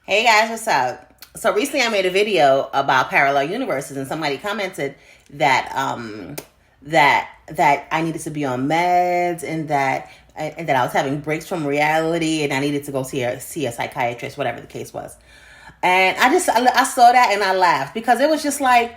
Hey guys, what's up? So recently I made a video about parallel universes and somebody commented that that I needed to be on meds and that I was having breaks from reality and I needed to go see a psychiatrist, whatever the case was. And I saw that and I laughed because it was just like,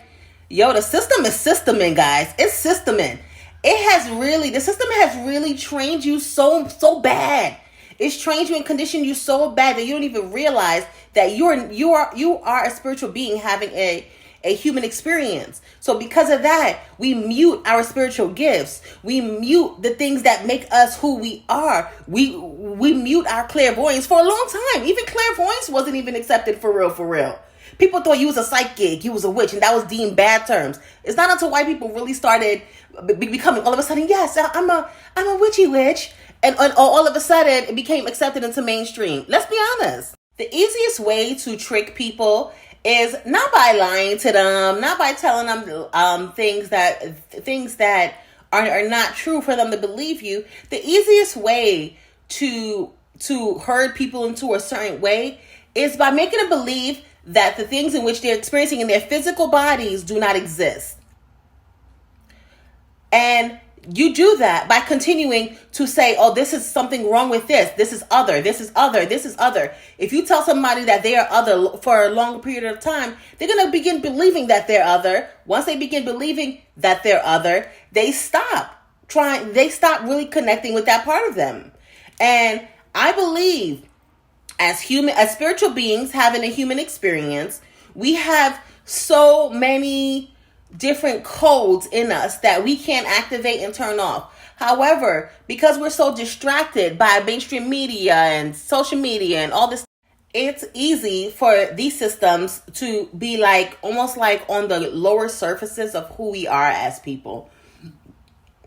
yo, the system is systeming, guys. It's systeming. The system has really trained you so bad. It's trained you and conditioned you so bad that you don't even realize that you are a spiritual being having a human experience. So because of that, we mute our spiritual gifts. We mute the things that make us who we are. We mute our clairvoyance for a long time. Even clairvoyance wasn't even accepted for real, for real. People thought you was a psychic, you was a witch, and that was deemed bad terms. It's not until white people really started becoming all of a sudden, yes, I'm a witchy witch, and all of a sudden it became accepted into mainstream. Let's be honest. The easiest way to trick people is not by lying to them, not by telling them things that are not true for them to believe you. The easiest way to herd people into a certain way is by making them believe that the things in which they're experiencing in their physical bodies do not exist. And you do that by continuing to say, oh, this is something wrong with this. This is other. This is other. This is other. If you tell somebody that they are other for a long period of time, they're going to begin believing that they're other. Once they begin believing that they're other, they stop really connecting with that part of them. And I believe as spiritual beings having a human experience, we have so many different codes in us that we can't activate and turn off. However, because we're so distracted by mainstream media and social media and all this, it's easy for these systems to be like almost like on the lower surfaces of who we are as people.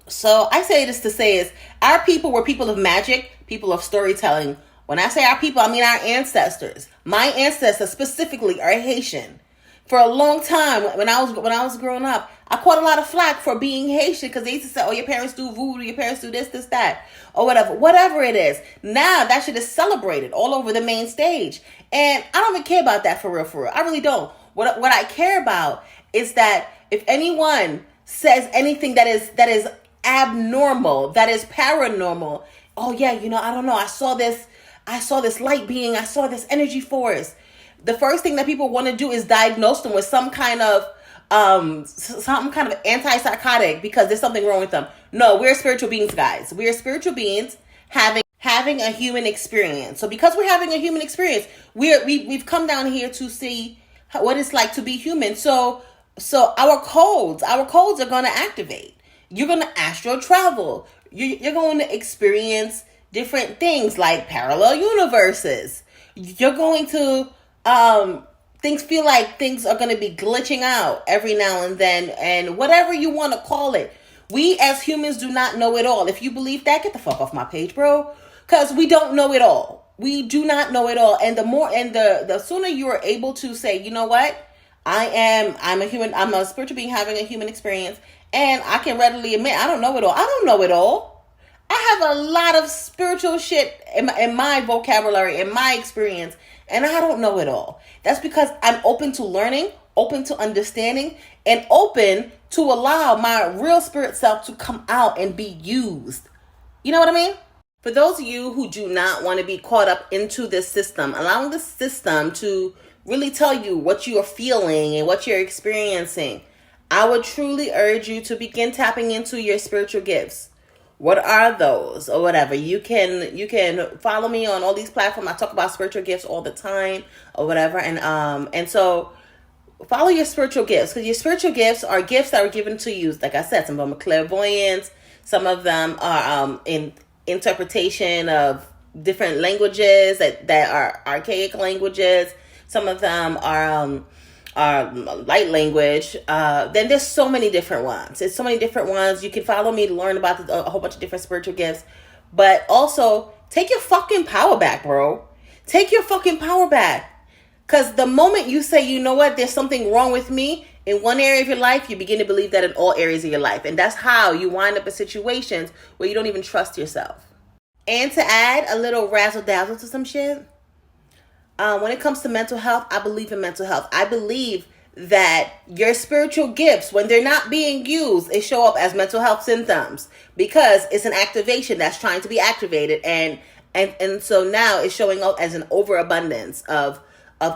So I say this to say is our people were people of magic, people of storytelling. When I say our people, I mean our ancestors. My ancestors specifically are Haitian. For a long time, when I was growing up, I caught a lot of flack for being Haitian because they used to say, "Oh, your parents do voodoo, your parents do this, that, or whatever it is." Now that shit is celebrated all over the main stage, and I don't even care about that for real, for real. I really don't. What I care about is that if anyone says anything that is abnormal, that is paranormal, oh yeah, I don't know, I saw this light being, I saw this energy force. The first thing that people want to do is diagnose them with some kind of antipsychotic because there's something wrong with them. No, we're spiritual beings, guys. We're spiritual beings having a human experience. So because we're having a human experience, we've come down here to see what it's like to be human. So our codes are going to activate. You're going to astral travel. You're going to experience different things like parallel universes. You're going to things feel like things are going to be glitching out every now and then, and whatever you want to call it. We as humans do not know it all. If you believe that, get the fuck off my page, bro, because we don't know it all. We do not know it all. And the sooner you are able to say, you know what, I'm a spiritual being having a human experience, and I can readily admit I don't know it all. I don't know it all. I have a lot of spiritual shit in my vocabulary, in my experience, and I don't know it all. That's because I'm open to learning, open to understanding, and open to allow my real spirit self to come out and be used. You know what I mean? For those of you who do not want to be caught up into this system, allowing the system to really tell you what you are feeling and what you're experiencing, I would truly urge you to begin tapping into your spiritual gifts. What are those or whatever? You can follow me on all these platforms. I talk about spiritual gifts all the time or whatever. And so follow your spiritual gifts, because your spiritual gifts are gifts that were given to you. Like I said, some of them are clairvoyance. Some of them are in interpretation of different languages that are archaic languages. Some of them are light language. Then there's so many different ones. There's so many different ones. You can follow me to learn about a whole bunch of different spiritual gifts. But also, take your fucking power back, bro. Take your fucking power back. Because the moment you say, you know what, there's something wrong with me in one area of your life, you begin to believe that in all areas of your life. And that's how you wind up in situations where you don't even trust yourself. And to add a little razzle dazzle to some shit, When it comes to mental health, I believe in mental health. I believe that your spiritual gifts, when they're not being used, they show up as mental health symptoms because it's an activation that's trying to be activated, and so now it's showing up as an overabundance of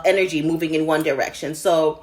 energy moving in one direction. So